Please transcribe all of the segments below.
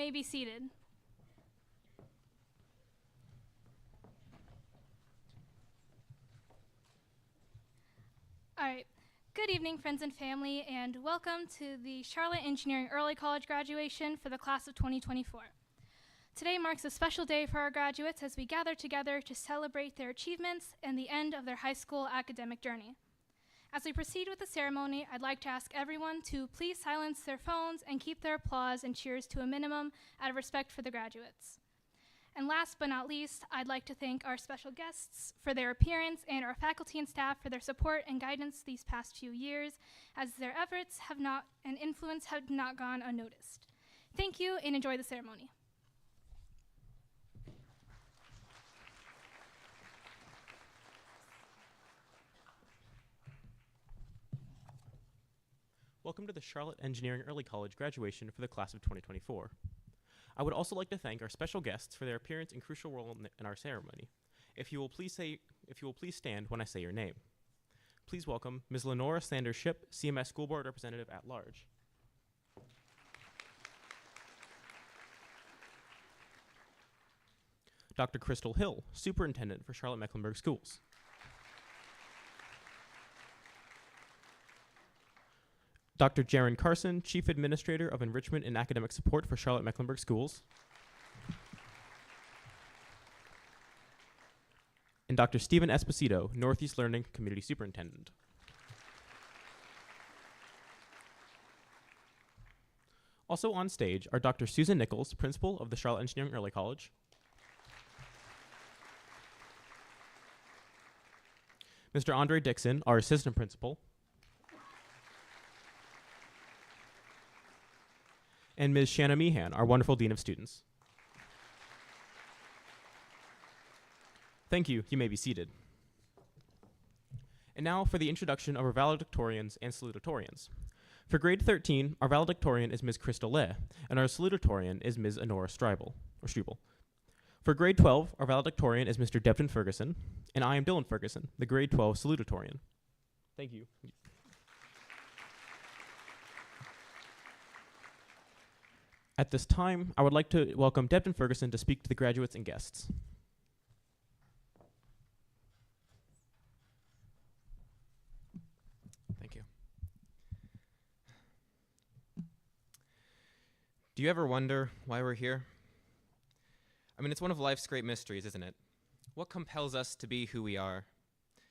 may be seated. All right. Good evening, friends and family, and welcome to the Charlotte Engineering Early College graduation for the class of 2024. Today marks a special day for our graduates as we gather together to celebrate their achievements and the end of their high school academic journey. As we proceed with the ceremony, I'd like to ask everyone to please silence their phones and keep their applause and cheers to a minimum out of respect for the graduates. And last but not least, I'd like to thank our special guests for their appearance and our faculty and staff for their support and guidance these past few years, as their efforts and influence have not gone unnoticed. Thank you and enjoy the ceremony. Welcome to the Charlotte Engineering Early College graduation for the class of 2024. I would also like to thank our special guests for their appearance and crucial role in our ceremony. If you will please stand when I say your name. Please welcome Ms. Lenora Sanders Ship, CMS School Board Representative at Large. Dr. Crystal Hill, Superintendent for Charlotte-Mecklenburg Schools. Dr. Jaron Carson, Chief Administrator of Enrichment and Academic Support for Charlotte-Mecklenburg Schools. And Dr. Stephen Esposito, Northeast Learning Community Superintendent. Also on stage are Dr. Susan Nichols, Principal of the Charlotte Engineering Early College. Mr. Andre Dixon, our Assistant Principal. And Ms. Shanna Meehan, our wonderful Dean of Students. Thank you. You may be seated. And now for the introduction of our valedictorians and salutatorians. For grade 13, our valedictorian is Ms. Crystal Leh, and our salutatorian is Ms. Honora Streibel. For grade 12, our valedictorian is Mr. Devin Ferguson, and I am Dylan Ferguson, the grade 12 salutatorian. Thank you. At this time, I would like to welcome Devin Ferguson to speak to the graduates and guests. Thank you. Do you ever wonder why we're here? I mean, it's one of life's great mysteries, isn't it? What compels us to be who we are,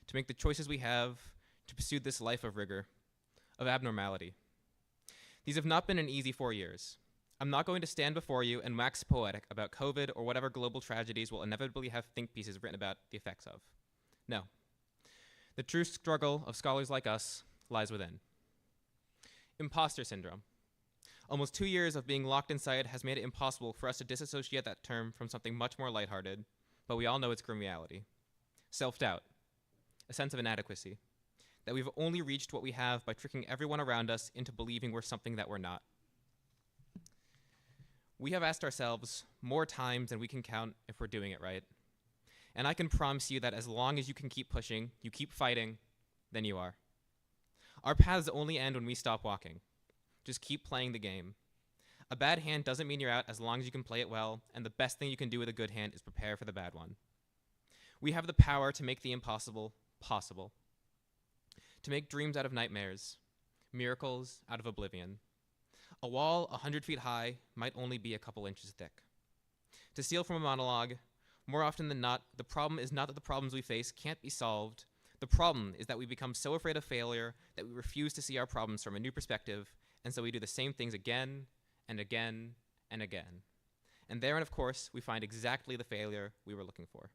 to make the choices we have, to pursue this life of rigor, of abnormality? These have not been an easy 4 years. I'm not going to stand before you and wax poetic about COVID or whatever global tragedies we'll inevitably have think pieces written about the effects of. No. The true struggle of scholars like us lies within. Imposter syndrome. Almost 2 years of being locked inside has made it impossible for us to disassociate that term from something much more lighthearted, but we all know its grim reality. Self-doubt. A sense of inadequacy. That we've only reached what we have by tricking everyone around us into believing we're something that we're not. We have asked ourselves more times than we can count if we're doing it right. And I can promise you that as long as you can keep pushing, you keep fighting, then you are. Our paths only end when we stop walking. Just keep playing the game. A bad hand doesn't mean you're out as long as you can play it well, and the best thing you can do with a good hand is prepare for the bad one. We have the power to make the impossible possible. To make dreams out of nightmares, miracles out of oblivion. A wall 100 feet high might only be a couple inches thick. To steal from a monologue, more often than not, the problem is not that the problems we face can't be solved. The problem is that we become so afraid of failure that we refuse to see our problems from a new perspective, and so we do the same things again and again and again. And therein, of course, we find exactly the failure we were looking for.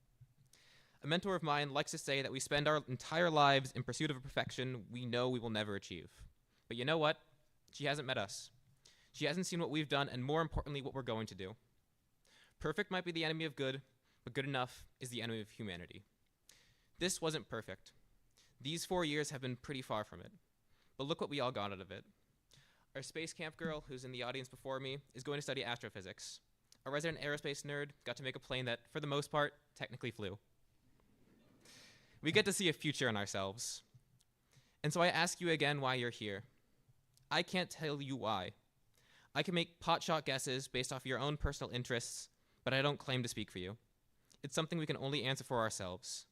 A mentor of mine likes to say that we spend our entire lives in pursuit of a perfection we know we will never achieve. But you know what? She hasn't met us. She hasn't seen what we've done, and more importantly, what we're going to do. Perfect might be the enemy of good, but good enough is the enemy of humanity. This wasn't perfect. These 4 years have been pretty far from it. But look what we all got out of it. Our space camp girl, who's in the audience before me, is going to study astrophysics. Our resident aerospace nerd got to make a plane that, for the most part, technically flew. We get to see a future in ourselves. And so I ask you again why you're here. I can't tell you why. I can make potshot guesses based off your own personal interests, but I don't claim to speak for you. It's something we can only answer for ourselves.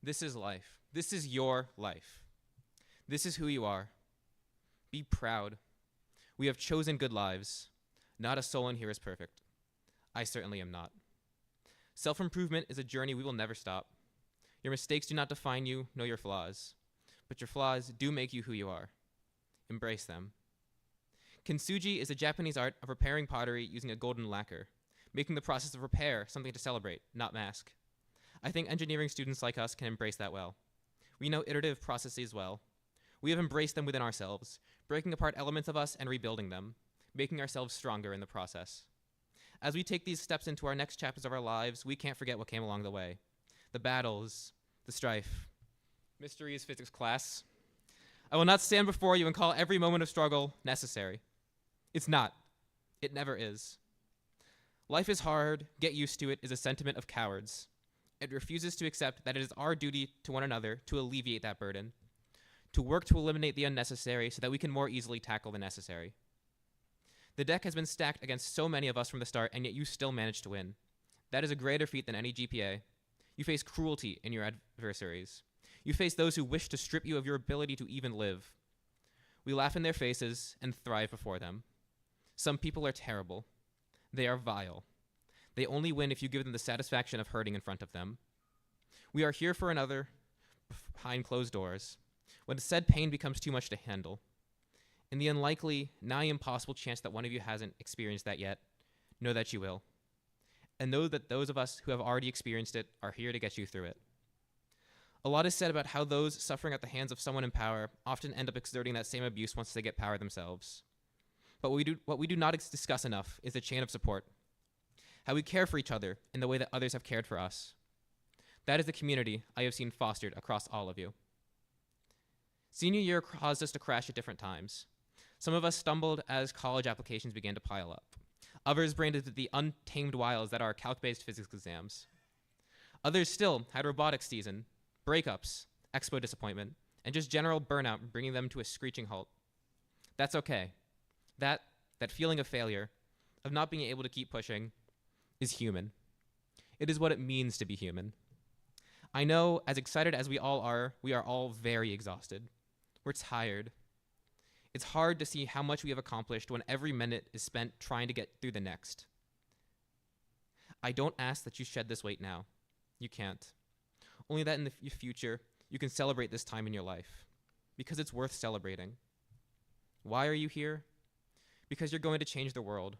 This is life. This is your life. This is who you are. Be proud. We have chosen good lives. Not a soul in here is perfect. I certainly am not. Self-improvement is a journey we will never stop. Your mistakes do not define you, nor your flaws. But your flaws do make you who you are. Embrace them. Kintsugi is a Japanese art of repairing pottery using a golden lacquer, making the process of repair something to celebrate, not mask. I think engineering students like us can embrace that well. We know iterative processes well. We have embraced them within ourselves, breaking apart elements of us and rebuilding them, making ourselves stronger in the process. As we take these steps into our next chapters of our lives, we can't forget what came along the way. The battles, the strife. Mystery is physics class. I will not stand before you and call every moment of struggle necessary. It's not. It never is. Life is hard, get used to it is a sentiment of cowards. It refuses to accept that it is our duty to one another to alleviate that burden, to work to eliminate the unnecessary so that we can more easily tackle the necessary. The deck has been stacked against so many of us from the start, and yet you still managed to win. That is a greater feat than any GPA. You face cruelty in your adversaries. You face those who wish to strip you of your ability to even live. We laugh in their faces and thrive before them. Some people are terrible. They are vile. They only win if you give them the satisfaction of hurting in front of them. We are here for another behind closed doors, when said pain becomes too much to handle. In the unlikely, nigh impossible chance that one of you hasn't experienced that yet, know that you will. And know that those of us who have already experienced it are here to get you through it. A lot is said about how those suffering at the hands of someone in power often end up exerting that same abuse once they get power themselves. But what we do not discuss enough is the chain of support. How we care for each other in the way that others have cared for us. That is the community I have seen fostered across all of you. Senior year caused us to crash at different times. Some of us stumbled as college applications began to pile up. Others branded the untamed wilds that are calc-based physics exams. Others still had robotics season, breakups, expo disappointment, and just general burnout bringing them to a screeching halt. That's okay. That feeling of failure, of not being able to keep pushing, is human. It is what it means to be human. I know, as excited as we are all very exhausted. We're tired. It's hard to see how much we have accomplished when every minute is spent trying to get through the next. I don't ask that you shed this weight now. You can't. Only that in the future, you can celebrate this time in your life. Because it's worth celebrating. Why are you here? Because you're going to change the world.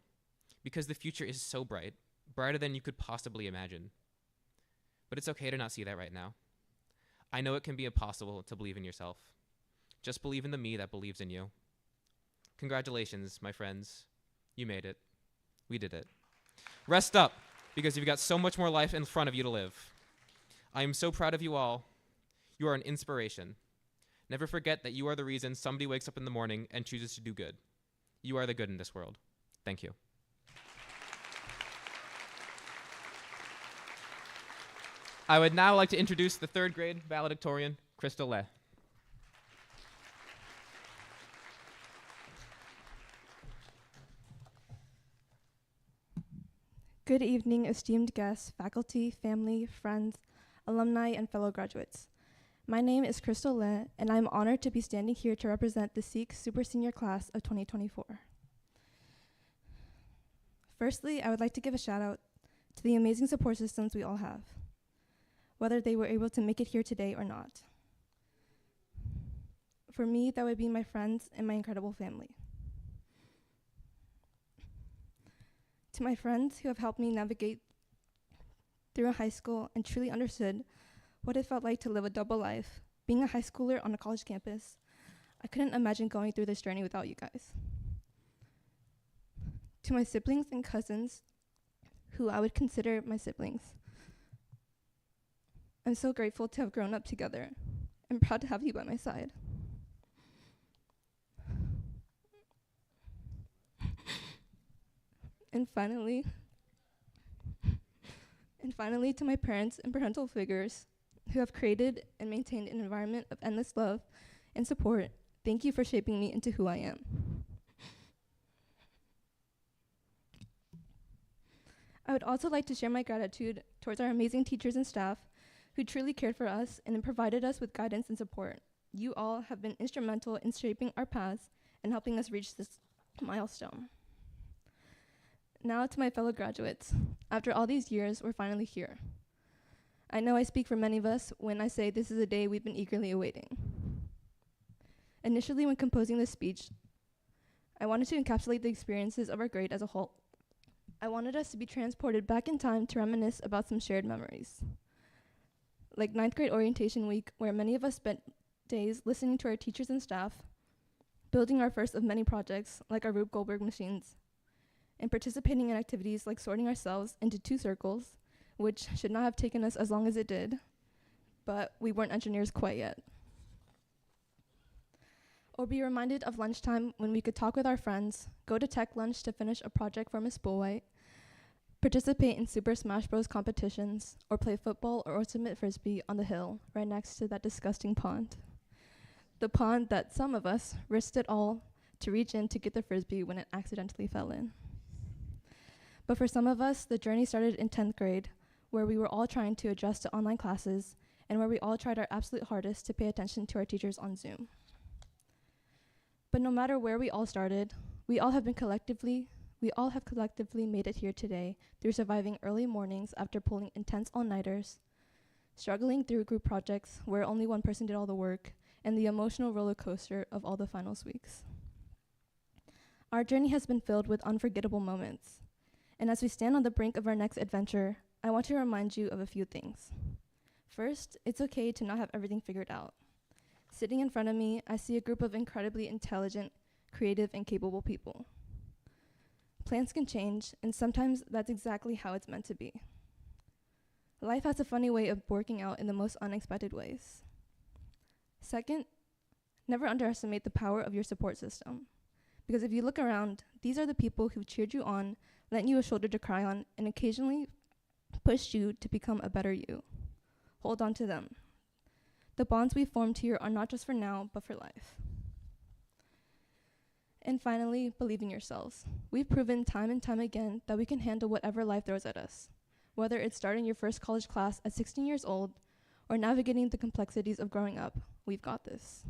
Because the future is so bright. Brighter than you could possibly imagine. But it's okay to not see that right now. I know it can be impossible to believe in yourself. Just believe in the me that believes in you. Congratulations, my friends. You made it. We did it. Rest up, because you've got so much more life in front of you to live. I am so proud of you all. You are an inspiration. Never forget that you are the reason somebody wakes up in the morning and chooses to do good. You are the good in this world. Thank you. I would now like to introduce the third grade valedictorian, Crystal Leh. Good evening, esteemed guests, faculty, family, friends, alumni, and fellow graduates. My name is Crystal Leh, and I'm honored to be standing here to represent the Sikh Super Senior Class of 2024. Firstly, I would like to give a shout out to the amazing support systems we all have, whether they were able to make it here today or not. For me, that would be my friends and my incredible family. To my friends who have helped me navigate through high school and truly understood what it felt like to live a double life, being a high schooler on a college campus, I couldn't imagine going through this journey without you guys. To my siblings and cousins, who I would consider my siblings, I'm so grateful to have grown up together and proud to have you by my side. And finally, to my parents and parental figures who have created and maintained an environment of endless love and support, thank you for shaping me into who I am. I would also like to share my gratitude towards our amazing teachers and staff who truly cared for us and provided us with guidance and support. You all have been instrumental in shaping our paths and helping us reach this milestone. Now to my fellow graduates. After all these years, we're finally here. I know I speak for many of us when I say this is a day we've been eagerly awaiting. Initially, when composing this speech, I wanted to encapsulate the experiences of our grade as a whole. I wanted us to be transported back in time to reminisce about some shared memories. Like 9th grade orientation week, where many of us spent days listening to our teachers and staff, building our first of many projects, like our Rube Goldberg machines, and participating in activities like sorting ourselves into 2 circles, which should not have taken us as long as it did, but we weren't engineers quite yet. Or be reminded of lunchtime when we could talk with our friends, go to tech lunch to finish a project for Miss Bullwhite, participate in Super Smash Bros. Competitions, or play football or ultimate frisbee on the hill right next to that disgusting pond. The pond that some of us risked it all to reach in to get the frisbee when it accidentally fell in. But for some of us, the journey started in 10th grade, where we were all trying to adjust to online classes and where we all tried our absolute hardest to pay attention to our teachers on Zoom. But no matter where we all started, we all have collectively made it here today through surviving early mornings after pulling intense all-nighters, struggling through group projects where only one person did all the work, and the emotional roller coaster of all the finals weeks. Our journey has been filled with unforgettable moments, and as we stand on the brink of our next adventure, I want to remind you of a few things. First, it's okay to not have everything figured out. Sitting in front of me, I see a group of incredibly intelligent, creative, and capable people. Plans can change, and sometimes that's exactly how it's meant to be. Life has a funny way of working out in the most unexpected ways. Second, never underestimate the power of your support system. Because if you look around, these are the people who cheered you on, lent you a shoulder to cry on, and occasionally pushed you to become a better you. Hold on to them. The bonds we formed here are not just for now, but for life. And finally, believe in yourselves. We've proven time and time again that we can handle whatever life throws at us, whether it's starting your first college class at 16 years old or navigating the complexities of growing up. We've got this.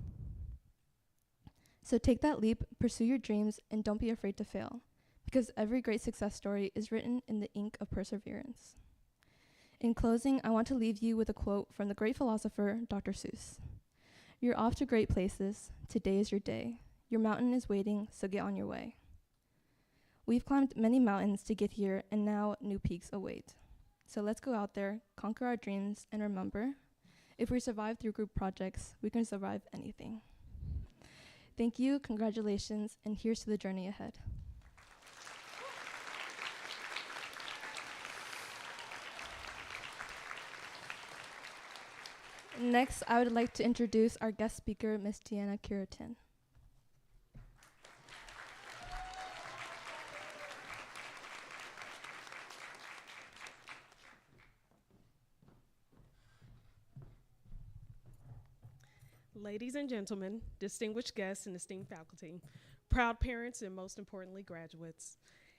So take that leap, pursue your dreams, and don't be afraid to fail, because every great success story is written in the ink of perseverance. In closing, I want to leave you with a quote from the great philosopher, Dr. Seuss. You're off to great places. Today is your day. Your mountain is waiting, so get on your way. We've climbed many mountains to get here, and now new peaks await. So let's go out there, conquer our dreams, and remember, if we survive through group projects, we can survive anything. Thank you, congratulations, and here's to the journey ahead. Next, I would like to introduce our guest speaker, Ms. Deanna Curitin. Ladies and gentlemen, distinguished guests and esteemed faculty, proud parents, and most importantly, graduates.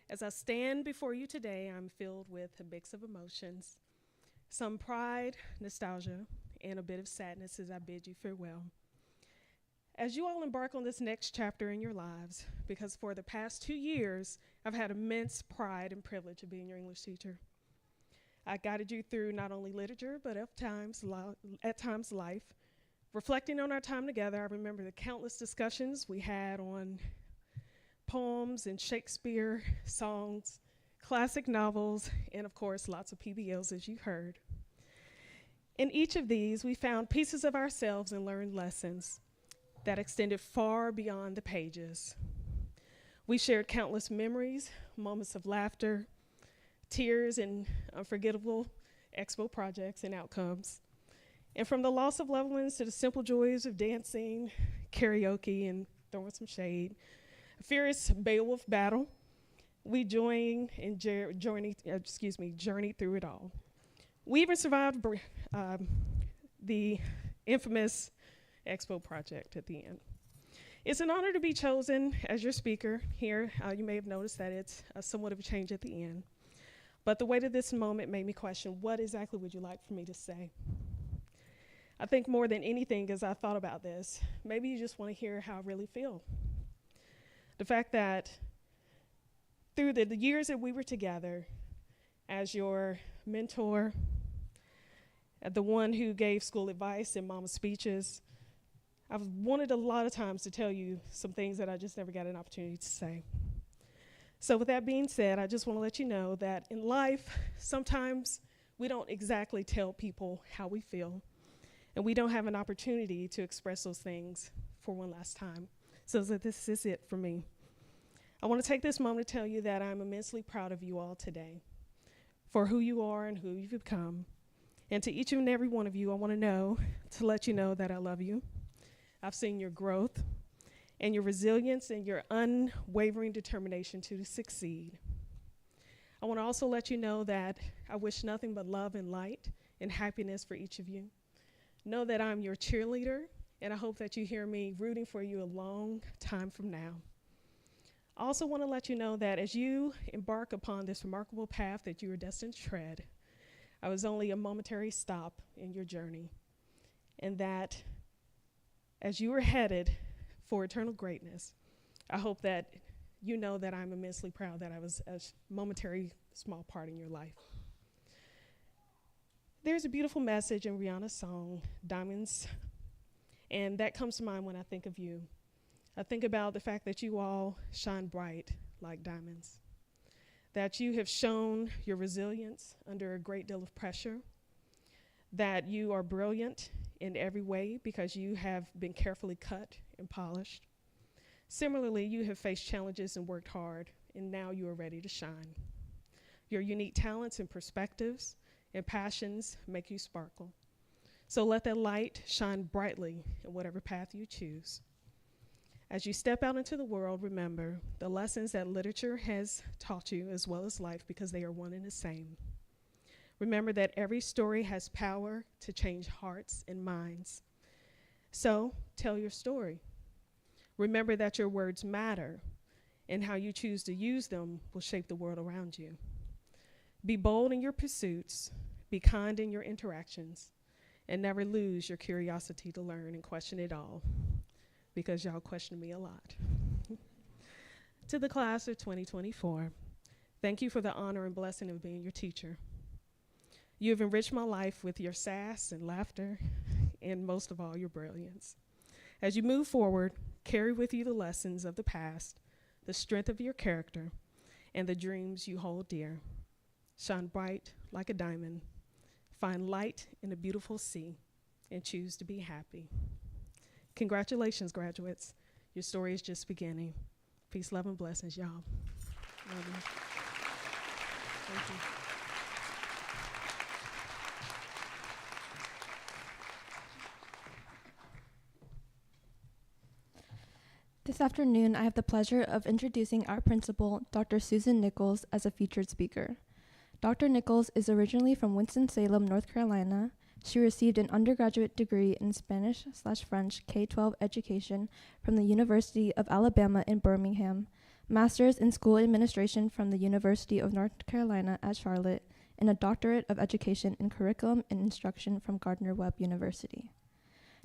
As I stand before you today, I'm filled with a mix of emotions, some pride, nostalgia, and a bit of sadness as I bid you farewell. As you all embark on this next chapter in your lives, because for the past 2 years, I've had immense pride and privilege of being your English teacher. I guided you through not only literature, but at times life. Reflecting on our time together, I remember the countless discussions we had on poems and Shakespeare, songs, classic novels, and of course, lots of PBLs, as you heard. In each of these, we found pieces of ourselves and learned lessons that extended far beyond the pages. We shared countless memories, moments of laughter, tears, and unforgettable expo projects and outcomes. And from the loss of loved ones to the simple joys of dancing, karaoke, and throwing some shade, a fierce Beowulf battle, we journeyed through it all. We even survived the infamous Expo project at the end. It's an honor to be chosen as your speaker here. You may have noticed that it's somewhat of a change at the end. But the weight of this moment made me question, what exactly would you like for me to say? I think more than anything, as I thought about this, maybe you just want to hear how I really feel. The fact that through the years that we were together, as your mentor, the one who gave school advice and mama speeches, I've wanted a lot of times to tell you some things that I just never got an opportunity to say. So with that being said, I just want to let you know that in life, sometimes we don't exactly tell people how we feel, and we don't have an opportunity to express those things for one last time. So this is it for me. I want to take this moment to tell you that I'm immensely proud of you all today for who you are and who you've become. And to each and every one of you, I want to let you know that I love you. I've seen your growth and your resilience and your unwavering determination to succeed. I want to also let you know that I wish nothing but love and light and happiness for each of you. Know that I'm your cheerleader, and I hope that you hear me rooting for you a long time from now. I also want to let you know that as you embark upon this remarkable path that you are destined to tread, I was only a momentary stop in your journey, and that as you are headed for eternal greatness, I hope that you know that I'm immensely proud that I was a momentary small part in your life. There's a beautiful message in Rihanna's song, Diamonds, and that comes to mind when I think of you. I think about the fact that you all shine bright like diamonds, that you have shown your resilience under a great deal of pressure, that you are brilliant in every way because you have been carefully cut and polished. Similarly, you have faced challenges and worked hard, and now you are ready to shine. Your unique talents and perspectives and passions make you sparkle. So let that light shine brightly in whatever path you choose. As you step out into the world, remember the lessons that literature has taught you as well as life, because they are one and the same. Remember that every story has power to change hearts and minds. So tell your story. Remember that your words matter, and how you choose to use them will shape the world around you. Be bold in your pursuits, be kind in your interactions, and never lose your curiosity to learn and question it all, because y'all question me a lot. To the class of 2024, thank you for the honor and blessing of being your teacher. You have enriched my life with your sass and laughter, and most of all, your brilliance. As you move forward, carry with you the lessons of the past, the strength of your character, and the dreams you hold dear. Shine bright like a diamond, find light in a beautiful sea, and choose to be happy. Congratulations, graduates. Your story is just beginning. Peace, love, and blessings, y'all. Love you. Thank you. This afternoon, I have the pleasure of introducing our principal, Dr. Susan Nichols, as a featured speaker. Dr. Nichols is originally from Winston-Salem, North Carolina. She received an undergraduate degree in Spanish/French K-12 education from the University of Alabama in Birmingham, master's in school administration from the University of North Carolina at Charlotte, and a doctorate of education in curriculum and instruction from Gardner-Webb University.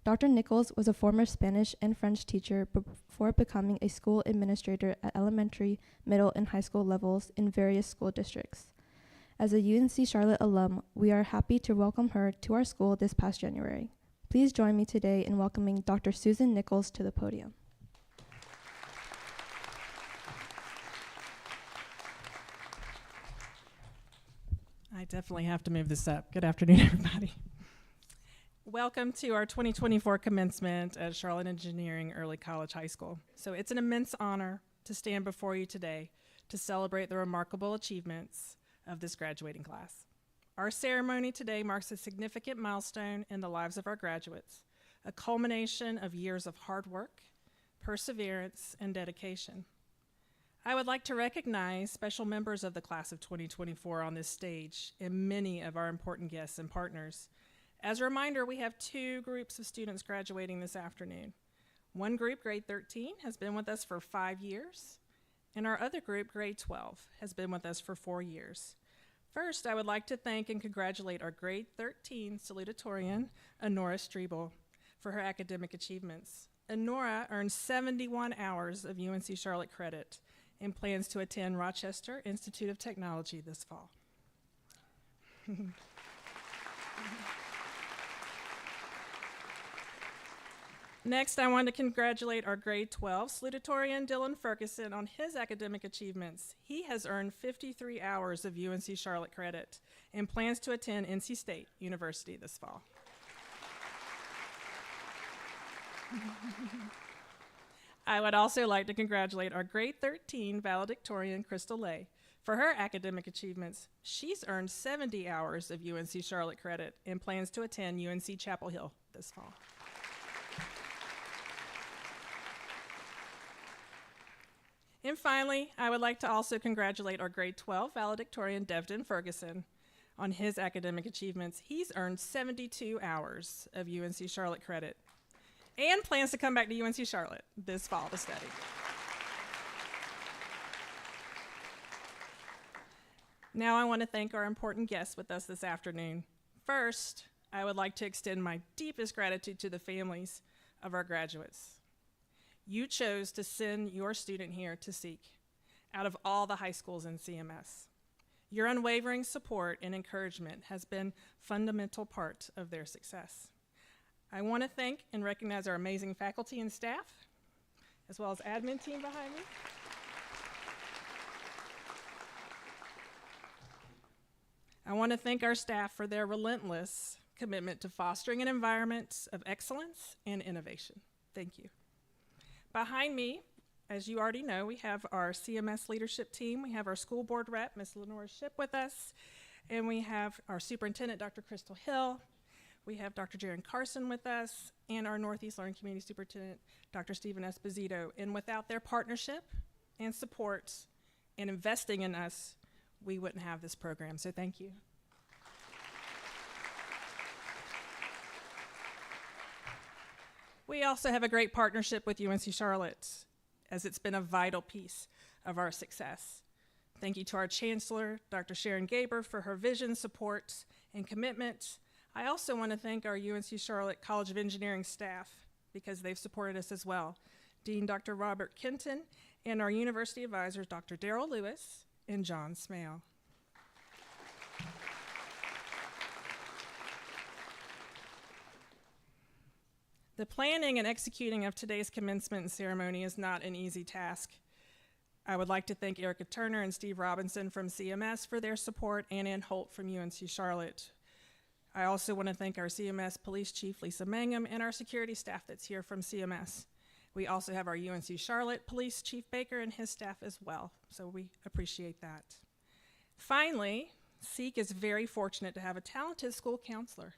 Dr. Nichols was a former Spanish and French teacher before becoming a school administrator at elementary, middle, and high school levels in various school districts. As a UNC Charlotte alum, we are happy to welcome her to our school this past January. Please join me today in welcoming Dr. Susan Nichols to the podium. I definitely have to move this up. Good afternoon, everybody. Welcome to our 2024 commencement at Charlotte Engineering Early College High School. So it's an immense honor to stand before you today to celebrate the remarkable achievements of this graduating class. Our ceremony today marks a significant milestone in the lives of our graduates, a culmination of years of hard work, perseverance, and dedication. I would like to recognize special members of the class of 2024 on this stage and many of our important guests and partners. As a reminder, we have two groups of students graduating this afternoon. One group, grade 13, has been with us for 5 years, and our other group, grade 12, has been with us for 4 years. First, I would like to thank and congratulate our grade 13 salutatorian, Honora Strebel, for her academic achievements. Honora earned 71 hours of UNC Charlotte credit and plans to attend Rochester Institute of Technology this fall. Next, I want to congratulate our grade 12 salutatorian, Dylan Ferguson, on his academic achievements. He has earned 53 hours of UNC Charlotte credit and plans to attend NC State University this fall. I would also like to congratulate our grade 13 valedictorian, Crystal Lay, for her academic achievements. She's earned 70 hours of UNC Charlotte credit and plans to attend UNC Chapel Hill this fall. And finally, I would like to also congratulate our grade 12 valedictorian, Devin Ferguson, on his academic achievements. He's earned 72 hours of UNC Charlotte credit and plans to come back to UNC Charlotte this fall to study. Now I want to thank our important guests with us this afternoon. First, I would like to extend my deepest gratitude to the families of our graduates. You chose to send your student here to seek out of all the high schools in CMS. Your unwavering support and encouragement has been a fundamental part of their success. I want to thank and recognize our amazing faculty and staff, as well as admin team behind me. I want to thank our staff for their relentless commitment to fostering an environment of excellence and innovation. Thank you. Behind me, as you already know, we have our CMS leadership team. We have our school board rep, Ms. Lenora Shipp, with us. And we have our superintendent, Dr. Crystal Hill. We have Dr. Jaron Carson with us, and our Northeast Learning Community Superintendent, Dr. Stephen Esposito. And without their partnership and support and investing in us, we wouldn't have this program. So thank you. We also have a great partnership with UNC Charlotte, as it's been a vital piece of our success. Thank you to our Chancellor, Dr. Sharon Gaber, for her vision, support, and commitment. I also want to thank our UNC Charlotte College of Engineering staff, because they've supported us as well. Dean Dr. Robert Kenton, and our university advisors, Dr. Darrell Lewis and John Smale. The planning and executing of today's commencement ceremony is not an easy task. I would like to thank Erica Turner and Steve Robinson from CMS for their support, and Ann Holt from UNC Charlotte. I also want to thank our CMS Police Chief, Lisa Mangum, and our security staff that's here from CMS. We also have our UNC Charlotte Police Chief Baker and his staff as well, so we appreciate that. Finally, SEEK is very fortunate to have a talented school counselor.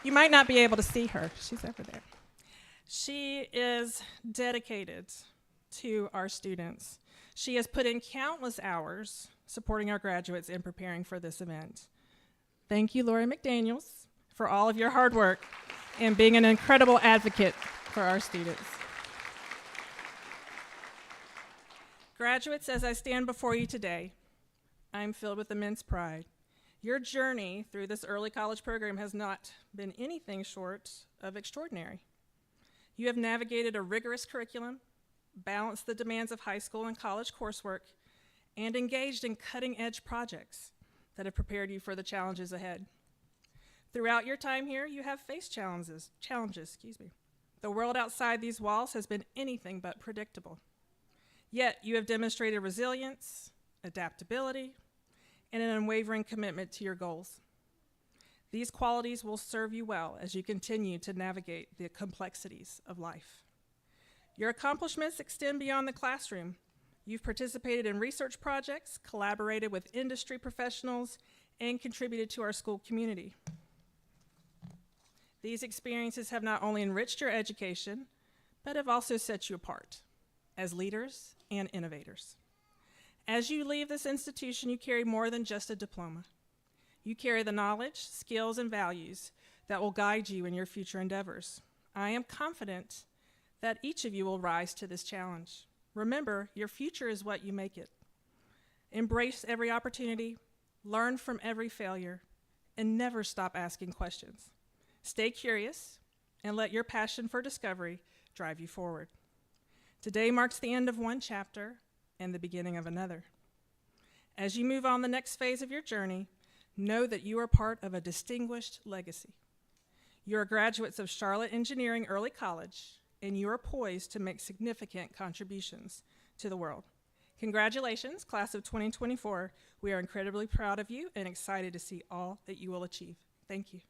You might not be able to see her. She's over there. She is dedicated to our students. She has put in countless hours supporting our graduates and preparing for this event. Thank you, Lori McDaniels, for all of your hard work and being an incredible advocate for our students. Graduates, as I stand before you today, I'm filled with immense pride. Your journey through this early college program has not been anything short of extraordinary. You have navigated a rigorous curriculum, balanced the demands of high school and college coursework, and engaged in cutting-edge projects that have prepared you for the challenges ahead. Throughout your time here, you have faced challenges. The world outside these walls has been anything but predictable. Yet, you have demonstrated resilience, adaptability, and an unwavering commitment to your goals. These qualities will serve you well as you continue to navigate the complexities of life. Your accomplishments extend beyond the classroom. You've participated in research projects, collaborated with industry professionals, and contributed to our school community. These experiences have not only enriched your education, but have also set you apart as leaders and innovators. As you leave this institution, you carry more than just a diploma. You carry the knowledge, skills, and values that will guide you in your future endeavors. I am confident that each of you will rise to this challenge. Remember, your future is what you make it. Embrace every opportunity, learn from every failure, and never stop asking questions. Stay curious, and let your passion for discovery drive you forward. Today marks the end of one chapter and the beginning of another. As you move on the next phase of your journey, know that you are part of a distinguished legacy. You are graduates of Charlotte Engineering Early College, and you are poised to make significant contributions to the world. Congratulations, class of 2024. We are incredibly proud of you and excited to see all that you will achieve. Thank you.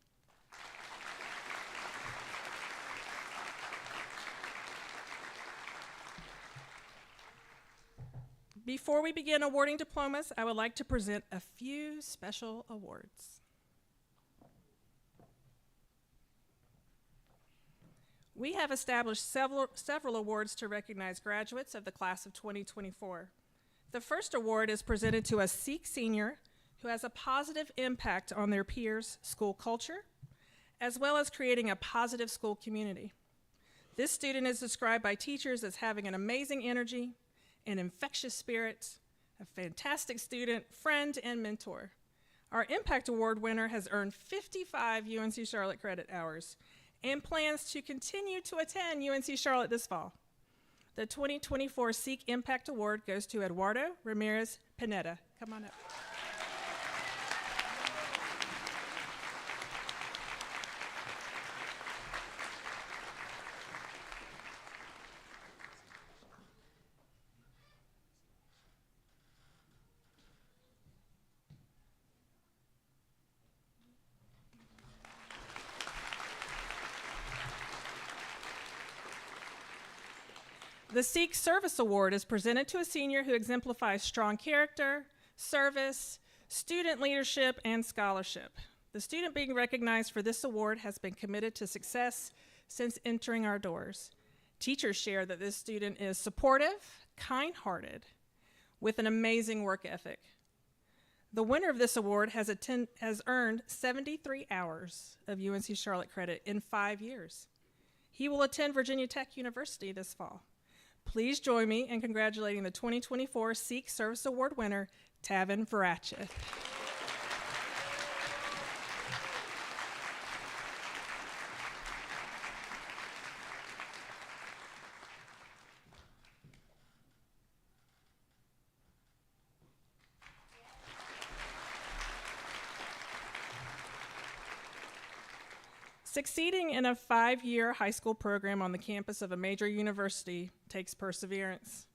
Before we begin awarding diplomas, I would like to present a few special awards. We have established several awards to recognize graduates of the class of 2024. The first award is presented to a Sikh senior who has a positive impact on their peers' school culture, as well as creating a positive school community. This student is described by teachers as having an amazing energy, an infectious spirit, a fantastic student, friend, and mentor. Our Impact Award winner has earned 55 UNC Charlotte credit hours and plans to continue to attend UNC Charlotte this fall. The 2024 Seek Impact Award goes to Eduardo Ramirez Pineda. Come on up. The Seek Service Award is presented to a senior who exemplifies strong character, service, student leadership, and scholarship. The student being recognized for this award has been committed to success since entering our doors. Teachers share that this student is supportive, kind-hearted, with an amazing work ethic. The winner of this award has earned 73 hours of UNC Charlotte credit in 5 years. He will attend Virginia Tech University this fall. Please join me in congratulating the 2024 Seek Service Award winner, Tavin Varachith. Succeeding in a 5-year high school program on the campus of a major university takes perseverance.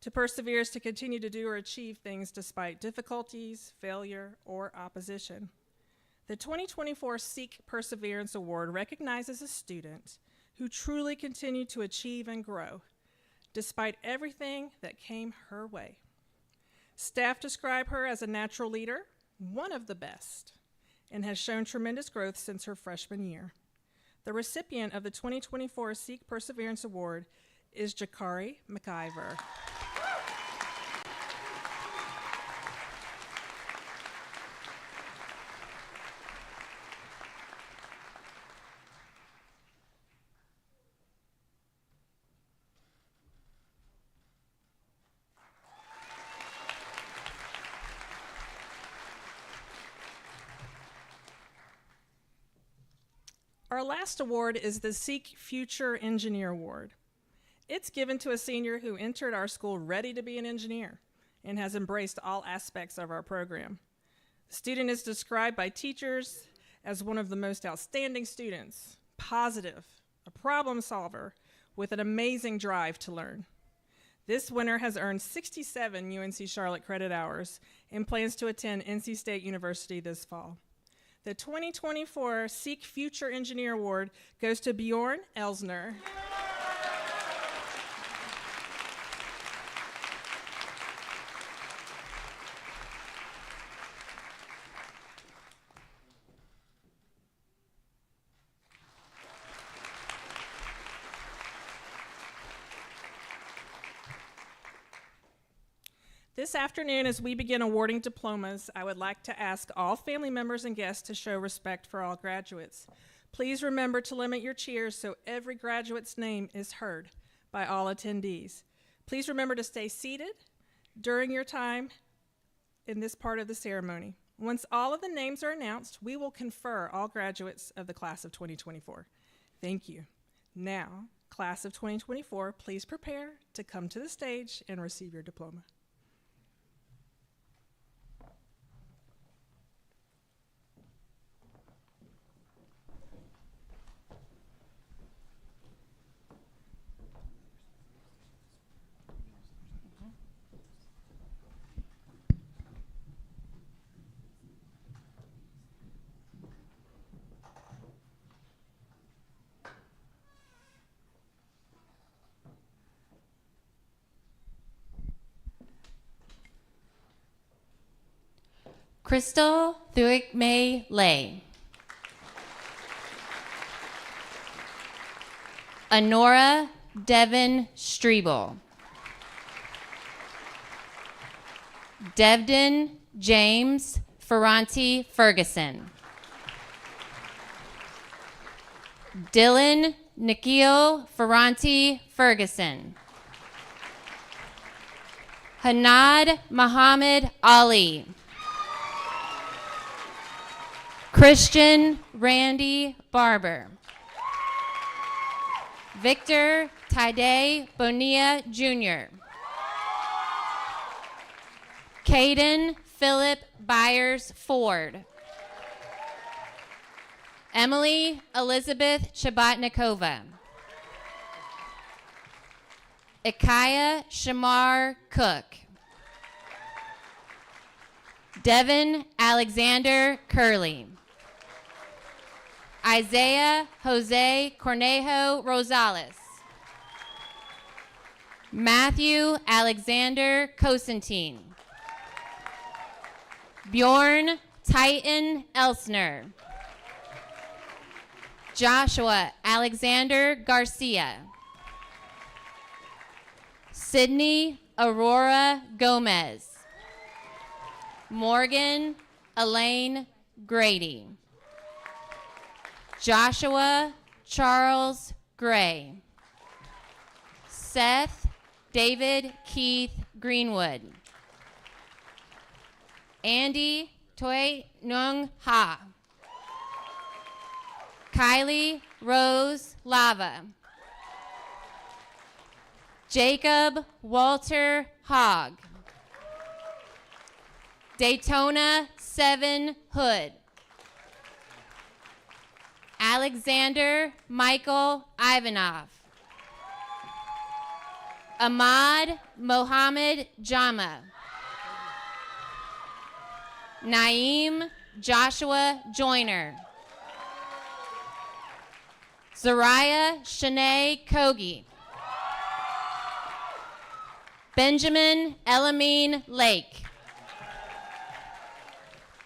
To persevere is to continue to do or achieve things despite difficulties, failure, or opposition. The 2024 Seek Perseverance Award recognizes a student who truly continued to achieve and grow despite everything that came her way. Staff describe her as a natural leader, one of the best, and has shown tremendous growth since her freshman year. The recipient of the 2024 Seek Perseverance Award is Jakari McIver. Our last award is the Seek Future Engineer Award. It's given to a senior who entered our school ready to be an engineer and has embraced all aspects of our program. The student is described by teachers as one of the most outstanding students, positive, a problem solver, with an amazing drive to learn. This winner has earned 67 UNC Charlotte credit hours and plans to attend NC State University this fall. The 2024 Seek Future Engineer Award goes to Bjorn Elsner. This afternoon, as we begin awarding diplomas, I would like to ask all family members and guests to show respect for all graduates. Please remember to limit your cheers so every graduate's name is heard by all attendees. Please remember to stay seated during your time in this part of the ceremony. Once all of the names are announced, we will confer all graduates of the class of 2024. Thank you. Now, class of 2024, please prepare to come to the stage and receive your diploma. Crystal Thuic May Lay. Honora Devon Strebel. Devden James Ferranti Ferguson. Dylan Nikhil Ferranti Ferguson. Hanad Muhammad Ali. Christian Randy Barber. Victor Tide Bonilla Jr. Caden Philip Byers Ford. Emily Elizabeth Chabatnikova. Ikaya Shamar Cook. Devin Alexander Curley. Isaiah Jose Cornejo Rosales. Matthew Alexander Cosentine. Bjorn Titan Elsner. Joshua Alexander Garcia. Sydney Aurora Gomez. Morgan Elaine Grady. Joshua Charles Gray. Seth David Keith Greenwood. Andy Toi Nung Ha. Kylie Rose Lava. Jacob Walter Hogg. Daytona 7 Hood. Alexander Michael Ivanov. Ahmad Mohammed Jama. Naeem Joshua Joyner. Zariah Shanae Kogi. Benjamin Elamine Lake.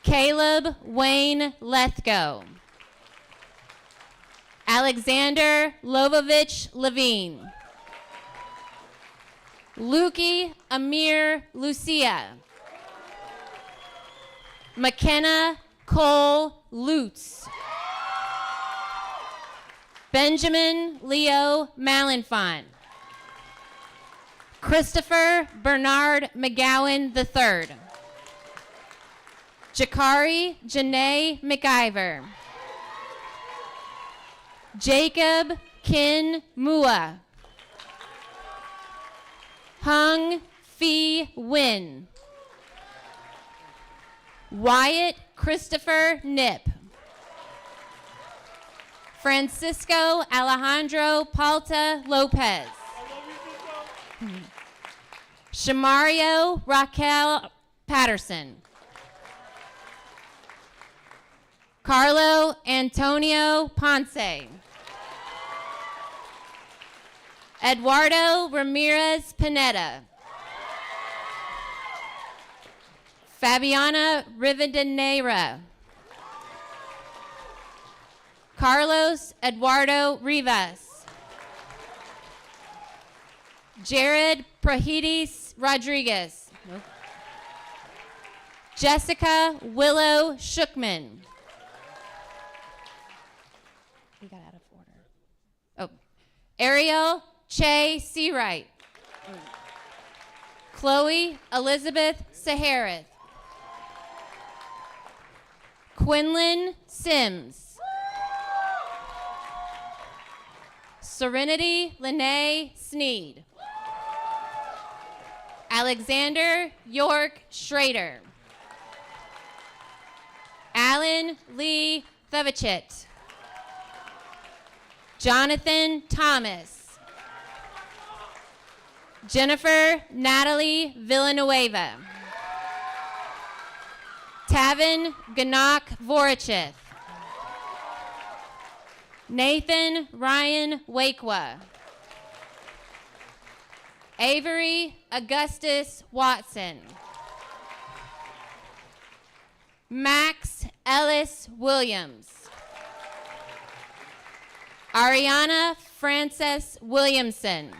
Caleb Wayne Lethgo. Alexander Lovovich Levine. Luki Amir Lucia. McKenna Cole Lutz. Benjamin Leo Malenfant. Christopher Bernard McGowan III. Jakari Janae McIver. Jacob Kin Mua. Hung Phi Win. Wyatt Christopher Nip. Francisco Alejandro Palta Lopez. Shamario Raquel Patterson. Carlo Antonio Ponce. Eduardo Ramirez Pineda. Fabiana Rivadeneira. Carlos Eduardo Rivas. Jared Prahides Rodriguez. Jessica Willow Shookman. We got out of order. Oh, Ariel Che Seawright. Chloe Elizabeth Saharith. Quinlan Sims. Serenity Lene Sneed. Alexander York Schrader. Alan Lee Thevichet. Jonathan Thomas. Jennifer Natalie Villanueva. Tavin Ganak Vorachith. Nathan Ryan Wakwa. Avery Augustus Watson. Max Ellis Williams. Ariana Frances Williamson.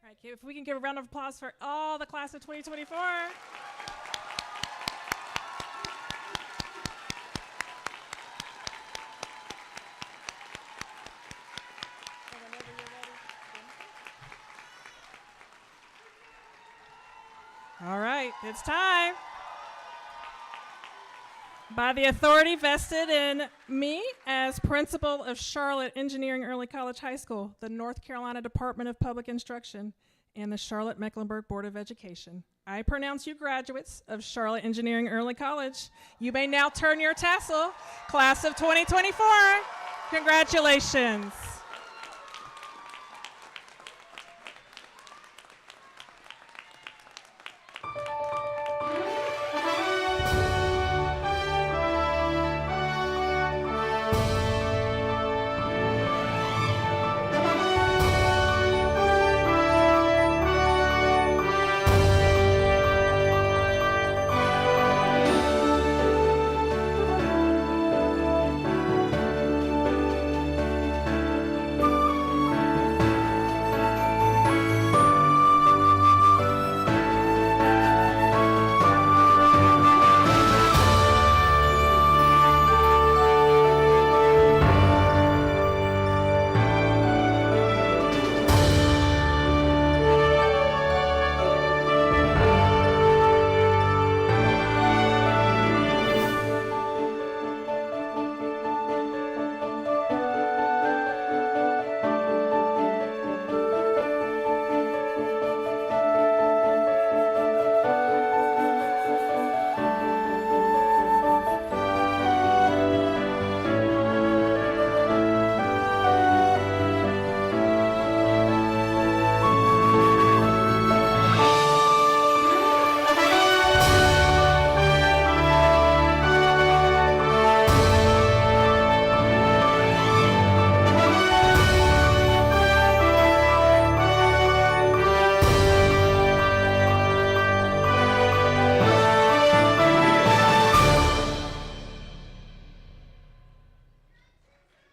All right, if we can give a round of applause for all the class of 2024. All right, it's time. By the authority vested in me as principal of Charlotte Engineering Early College High School, the North Carolina Department of Public Instruction, and the Charlotte-Mecklenburg Board of Education, I pronounce you graduates of Charlotte Engineering Early College. You may now turn your tassel. Class of 2024, congratulations.